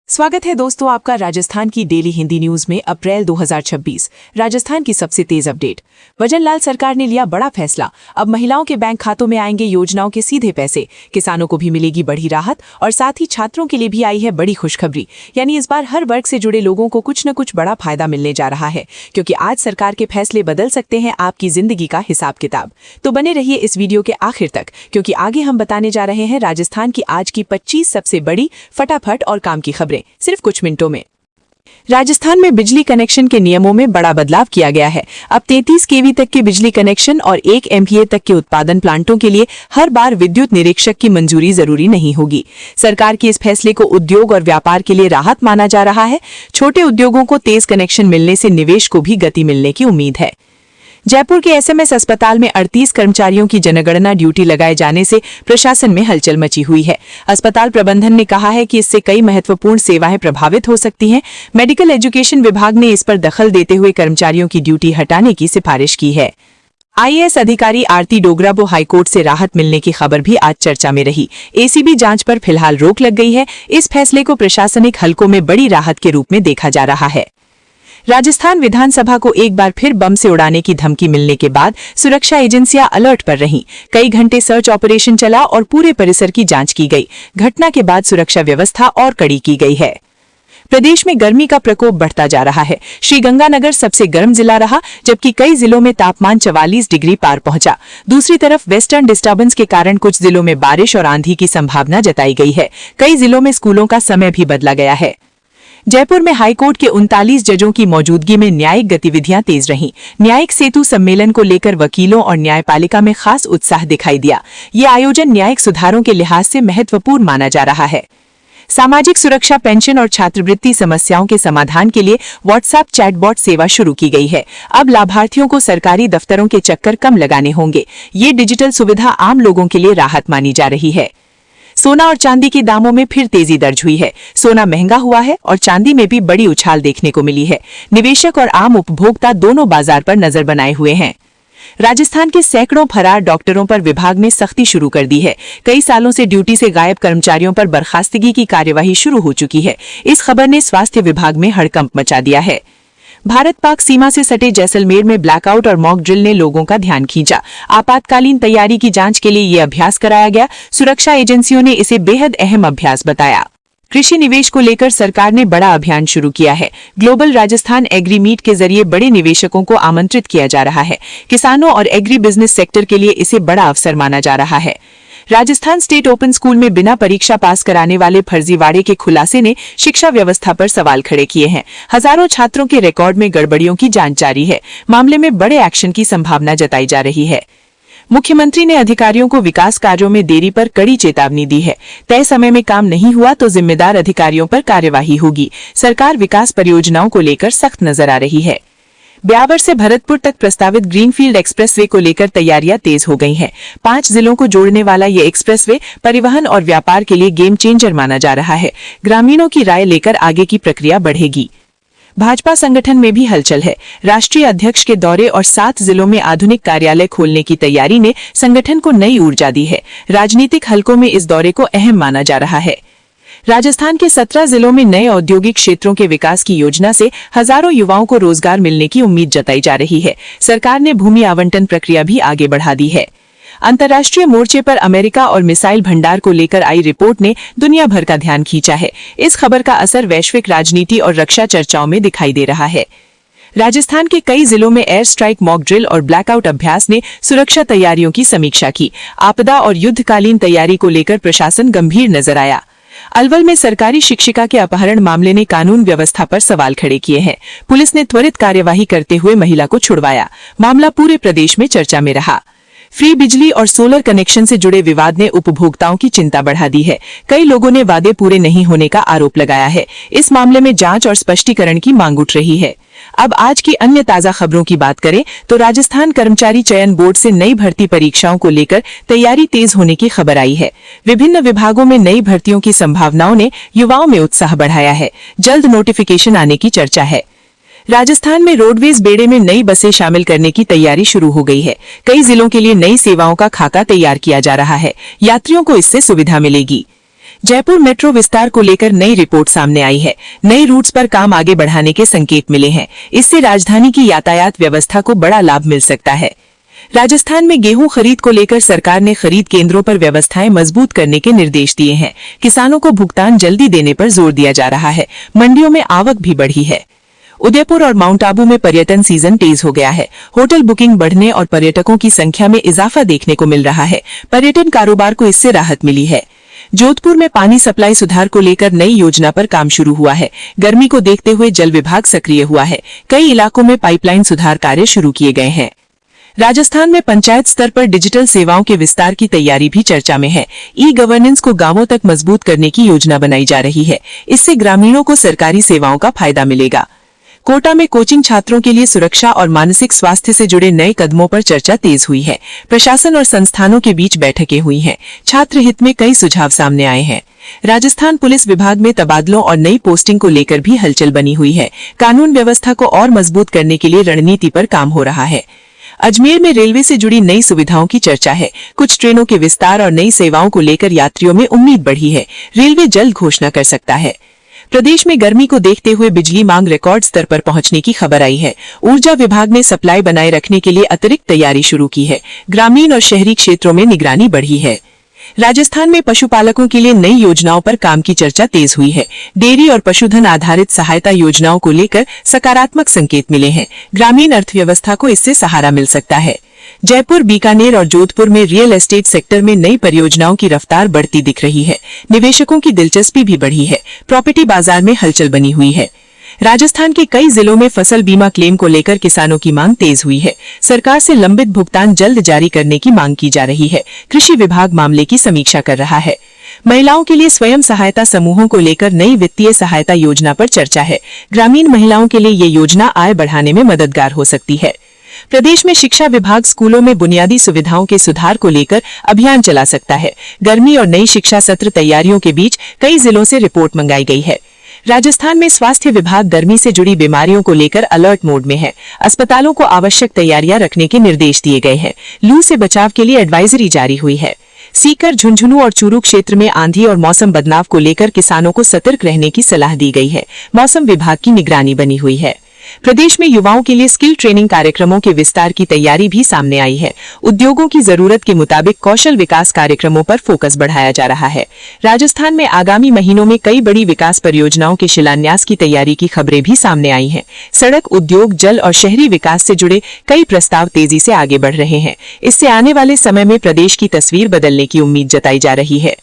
स्वागत है दोस्तों आपका राजस्थान की डेली हिंदी न्यूज में। अप्रैल 2026 राजस्थान की सबसे तेज अपडेट। भजनलाल सरकार ने लिया बड़ा फैसला। अब महिलाओं के बैंक खातों में आएंगे योजनाओं के सीधे पैसे। किसानों को भी मिलेगी बड़ी राहत और साथ ही छात्रों के लिए भी आई है बड़ी खुशखबरी। यानी इस बार हर वर्ग से जुड़े लोगों को कुछ न कुछ बड़ा फायदा मिलने जा रहा है, क्योंकि आज सरकार के फैसले बदल सकते हैं आपकी जिंदगी का हिसाब किताब। तो बने रहिए इस वीडियो के आखिर तक, क्योंकि आगे हम बताने जा रहे हैं राजस्थान की आज की 25 सबसे बड़ी फटाफट और काम की खबरें सिर्फ कुछ मिनटों में। राजस्थान में बिजली कनेक्शन के नियमों में बड़ा बदलाव किया गया है। अब 33 केवी तक के बिजली कनेक्शन और 1 एमपीए तक के उत्पादन प्लांटों के लिए हर बार विद्युत निरीक्षक की मंजूरी जरूरी नहीं होगी। सरकार के इस फैसले को उद्योग और व्यापार के लिए राहत माना जा रहा है। छोटे उद्योगों को तेज कनेक्शन मिलने से निवेश को भी गति मिलने की उम्मीद है। जयपुर के एसएमएस अस्पताल में 38 कर्मचारियों की जनगणना ड्यूटी लगाए जाने से प्रशासन में हलचल मची हुई है। अस्पताल प्रबंधन ने कहा है कि इससे कई महत्वपूर्ण सेवाएं प्रभावित हो सकती हैं। मेडिकल एजुकेशन विभाग ने इस पर दखल देते हुए कर्मचारियों की ड्यूटी हटाने की सिफारिश की है। आईएएस अधिकारी आरती डोगरा को हाईकोर्ट से राहत मिलने की खबर भी आज चर्चा में रही। एसीबी जांच पर फिलहाल रोक लग गई है। इस फैसले को प्रशासनिक हलकों में बड़ी राहत के रूप में देखा जा रहा है। राजस्थान विधानसभा को एक बार फिर बम से उड़ाने की धमकी मिलने के बाद सुरक्षा एजेंसियां अलर्ट पर रहीं। कई घंटे सर्च ऑपरेशन चला और पूरे परिसर की जांच की गई। घटना के बाद सुरक्षा व्यवस्था और कड़ी की गई है। प्रदेश में गर्मी का प्रकोप बढ़ता जा रहा है। श्रीगंगानगर सबसे गर्म जिला रहा, जबकि कई जिलों में तापमान 44 डिग्री पार पहुंचा। दूसरी तरफ वेस्टर्न डिस्टर्बेंस के कारण कुछ जिलों में बारिश और आंधी की संभावना जताई गई है। कई जिलों में स्कूलों का समय भी बदला गया है। जयपुर में हाईकोर्ट के 39 जजों की मौजूदगी में न्यायिक गतिविधियां तेज रहीं। न्यायिक सेतु सम्मेलन को लेकर वकीलों और न्यायपालिका में खास उत्साह दिखाई दिया। ये आयोजन न्यायिक सुधारों के लिहाज से महत्वपूर्ण माना जा रहा है। सामाजिक सुरक्षा, पेंशन और छात्रवृत्ति समस्याओं के समाधान के लिए व्हाट्सएप चैटबॉट सेवा शुरू की गई है। अब लाभार्थियों को सरकारी दफ्तरों के चक्कर कम लगाने होंगे। ये डिजिटल सुविधा आम लोगों के लिए राहत मानी जा रही है। सोना और चांदी के दामों में फिर तेजी दर्ज हुई है। सोना महंगा हुआ है और चांदी में भी बड़ी उछाल देखने को मिली है। निवेशक और आम उपभोक्ता दोनों बाजार पर नजर बनाए हुए हैं। राजस्थान के सैकड़ों फरार डॉक्टरों पर विभाग ने सख्ती शुरू कर दी है। कई सालों से ड्यूटी से गायब कर्मचारियों पर बर्खास्तगी की कार्यवाही शुरू हो चुकी है। इस खबर ने स्वास्थ्य विभाग में हड़कंप मचा दिया है। भारत पाक सीमा से सटे जैसलमेर में ब्लैकआउट और मॉक ड्रिल ने लोगों का ध्यान खींचा। आपातकालीन तैयारी की जांच के लिए ये अभ्यास कराया गया। सुरक्षा एजेंसियों ने इसे बेहद अहम अभ्यास बताया। कृषि निवेश को लेकर सरकार ने बड़ा अभियान शुरू किया है। ग्लोबल राजस्थान एग्री मीट के जरिए बड़े निवेशकों को आमंत्रित किया जा रहा है। किसानों और एग्री बिजनेस सेक्टर के लिए इसे बड़ा अवसर माना जा रहा है। राजस्थान स्टेट ओपन स्कूल में बिना परीक्षा पास कराने वाले फर्जीवाड़े के खुलासे ने शिक्षा व्यवस्था पर सवाल खड़े किए हैं। हजारों छात्रों के रिकॉर्ड में गड़बड़ियों की जांच जारी है। मामले में बड़े एक्शन की संभावना जताई जा रही है। मुख्यमंत्री ने अधिकारियों को विकास कार्यों में देरी पर कड़ी चेतावनी दी है। तय समय में काम नहीं हुआ तो जिम्मेदार अधिकारियों पर कार्यवाही होगी। सरकार विकास परियोजनाओं को लेकर सख्त नजर आ रही है। ब्यावर से भरतपुर तक प्रस्तावित ग्रीनफील्ड एक्सप्रेसवे को लेकर तैयारियां तेज हो गई हैं। 5 जिलों को जोड़ने वाला ये एक्सप्रेसवे परिवहन और व्यापार के लिए गेम चेंजर माना जा रहा है। ग्रामीणों की राय लेकर आगे की प्रक्रिया बढ़ेगी। भाजपा संगठन में भी हलचल है। राष्ट्रीय अध्यक्ष के दौरे और 7 जिलों में आधुनिक कार्यालय खोलने की तैयारी ने संगठन को नई ऊर्जा दी है। राजनीतिक हलकों में इस दौरे को अहम माना जा रहा है। राजस्थान के 17 जिलों में नए औद्योगिक क्षेत्रों के विकास की योजना से हजारों युवाओं को रोजगार मिलने की उम्मीद जताई जा रही है। सरकार ने भूमि आवंटन प्रक्रिया भी आगे बढ़ा दी है। अंतर्राष्ट्रीय मोर्चे पर अमेरिका और मिसाइल भंडार को लेकर आई रिपोर्ट ने दुनिया भर का ध्यान खींचा है। इस खबर का असर वैश्विक राजनीति और रक्षा चर्चाओं में दिखाई दे रहा है। राजस्थान के कई जिलों में एयर स्ट्राइक, मॉक ड्रिल और ब्लैकआउट अभ्यास ने सुरक्षा तैयारियों की समीक्षा की। आपदा और युद्धकालीन तैयारी को लेकर प्रशासन गंभीर नजर आया। अलवर में सरकारी शिक्षिका के अपहरण मामले ने कानून व्यवस्था पर सवाल खड़े किए हैं। पुलिस ने त्वरित कार्यवाही करते हुए महिला को छुड़वाया। मामला पूरे प्रदेश में चर्चा में रहा। फ्री बिजली और सोलर कनेक्शन से जुड़े विवाद ने उपभोक्ताओं की चिंता बढ़ा दी है। कई लोगों ने वादे पूरे नहीं होने का आरोप लगाया है। इस मामले में जांच और स्पष्टीकरण की मांग उठ रही है। अब आज की अन्य ताजा खबरों की बात करें तो राजस्थान कर्मचारी चयन बोर्ड से नई भर्ती परीक्षाओं को लेकर तैयारी तेज होने की खबर आई है। विभिन्न विभागों में नई भर्तियों की संभावनाओं ने युवाओं में उत्साह बढ़ाया है। जल्द नोटिफिकेशन आने की चर्चा है। राजस्थान में रोडवेज बेड़े में नई बसें शामिल करने की तैयारी शुरू हो गई है। कई जिलों के लिए नई सेवाओं का खाका तैयार किया जा रहा है। यात्रियों को इससे सुविधा मिलेगी। जयपुर मेट्रो विस्तार को लेकर नई रिपोर्ट सामने आई है। नए रूट्स पर काम आगे बढ़ाने के संकेत मिले हैं। इससे राजधानी की यातायात व्यवस्था को बड़ा लाभ मिल सकता है। राजस्थान में गेहूं खरीद को लेकर सरकार ने खरीद केंद्रों पर व्यवस्थाएं मजबूत करने के निर्देश दिए हैं। किसानों को भुगतान जल्दी देने पर जोर दिया जा रहा है। मंडियों में आवक भी बढ़ी है। उदयपुर और माउंट आबू में पर्यटन सीजन तेज हो गया है। होटल बुकिंग बढ़ने और पर्यटकों की संख्या में इजाफा देखने को मिल रहा है। पर्यटन कारोबार को इससे राहत मिली है। जोधपुर में पानी सप्लाई सुधार को लेकर नई योजना पर काम शुरू हुआ है। गर्मी को देखते हुए जल विभाग सक्रिय हुआ है। कई इलाकों में पाइपलाइन सुधार कार्य शुरू किए गए हैं। राजस्थान में पंचायत स्तर पर डिजिटल सेवाओं के विस्तार की तैयारी भी चर्चा में है। ई गवर्नेंस को गांवों तक मजबूत करने की योजना बनाई जा रही है। इससे ग्रामीणों को सरकारी सेवाओं का फायदा मिलेगा। कोटा में कोचिंग छात्रों के लिए सुरक्षा और मानसिक स्वास्थ्य से जुड़े नए कदमों पर चर्चा तेज हुई है। प्रशासन और संस्थानों के बीच बैठकें हुई हैं। छात्र हित में कई सुझाव सामने आए हैं। राजस्थान पुलिस विभाग में तबादलों और नई पोस्टिंग को लेकर भी हलचल बनी हुई है। कानून व्यवस्था को और मजबूत करने के लिए रणनीति पर काम हो रहा है। अजमेर में रेलवे से जुड़ी नई सुविधाओं की चर्चा है। कुछ ट्रेनों के विस्तार और नई सेवाओं को लेकर यात्रियों में उम्मीद बढ़ी है। रेलवे जल्द घोषणा कर सकता है। प्रदेश में गर्मी को देखते हुए बिजली मांग रिकॉर्ड स्तर पर पहुंचने की खबर आई है। ऊर्जा विभाग ने सप्लाई बनाए रखने के लिए अतिरिक्त तैयारी शुरू की है। ग्रामीण और शहरी क्षेत्रों में निगरानी बढ़ी है। राजस्थान में पशुपालकों के लिए नई योजनाओं पर काम की चर्चा तेज हुई है। डेयरी और पशुधन आधारित सहायता योजनाओं को लेकर सकारात्मक संकेत मिले हैं। ग्रामीण अर्थव्यवस्था को इससे सहारा मिल सकता है। जयपुर, बीकानेर और जोधपुर में रियल एस्टेट सेक्टर में नई परियोजनाओं की रफ्तार बढ़ती दिख रही है। निवेशकों की दिलचस्पी भी बढ़ी है। प्रॉपर्टी बाजार में हलचल बनी हुई है। राजस्थान के कई जिलों में फसल बीमा क्लेम को लेकर किसानों की मांग तेज हुई है। सरकार से लंबित भुगतान जल्द जारी करने की मांग की जा रही है। कृषि विभाग मामले की समीक्षा कर रहा है। महिलाओं के लिए स्वयं सहायता समूहों को लेकर नई वित्तीय सहायता योजना पर चर्चा है। ग्रामीण महिलाओं के लिए ये योजना आय बढ़ाने में मददगार हो सकती है। प्रदेश में शिक्षा विभाग स्कूलों में बुनियादी सुविधाओं के सुधार को लेकर अभियान चला सकता है। गर्मी और नई शिक्षा सत्र तैयारियों के बीच कई जिलों से रिपोर्ट मंगाई गई है। राजस्थान में स्वास्थ्य विभाग गर्मी से जुड़ी बीमारियों को लेकर अलर्ट मोड में है। अस्पतालों को आवश्यक तैयारियां रखने के निर्देश दिए गए हैं। लू से बचाव के लिए एडवाइजरी जारी हुई है। सीकर, झुंझुनू और चूरू क्षेत्र में आंधी और मौसम बदलाव को लेकर किसानों को सतर्क रहने की सलाह दी गई है। मौसम विभाग की निगरानी बनी हुई है। प्रदेश में युवाओं के लिए स्किल ट्रेनिंग कार्यक्रमों के विस्तार की तैयारी भी सामने आई है। उद्योगों की जरूरत के मुताबिक कौशल विकास कार्यक्रमों पर फोकस बढ़ाया जा रहा है। राजस्थान में आगामी महीनों में कई बड़ी विकास परियोजनाओं के शिलान्यास की तैयारी की खबरें भी सामने आई हैं। सड़क, उद्योग, जल और शहरी विकास से जुड़े कई प्रस्ताव तेजी से आगे बढ़ रहे हैं। इससे आने वाले समय में प्रदेश की तस्वीर बदलने की उम्मीद जताई जा रही है।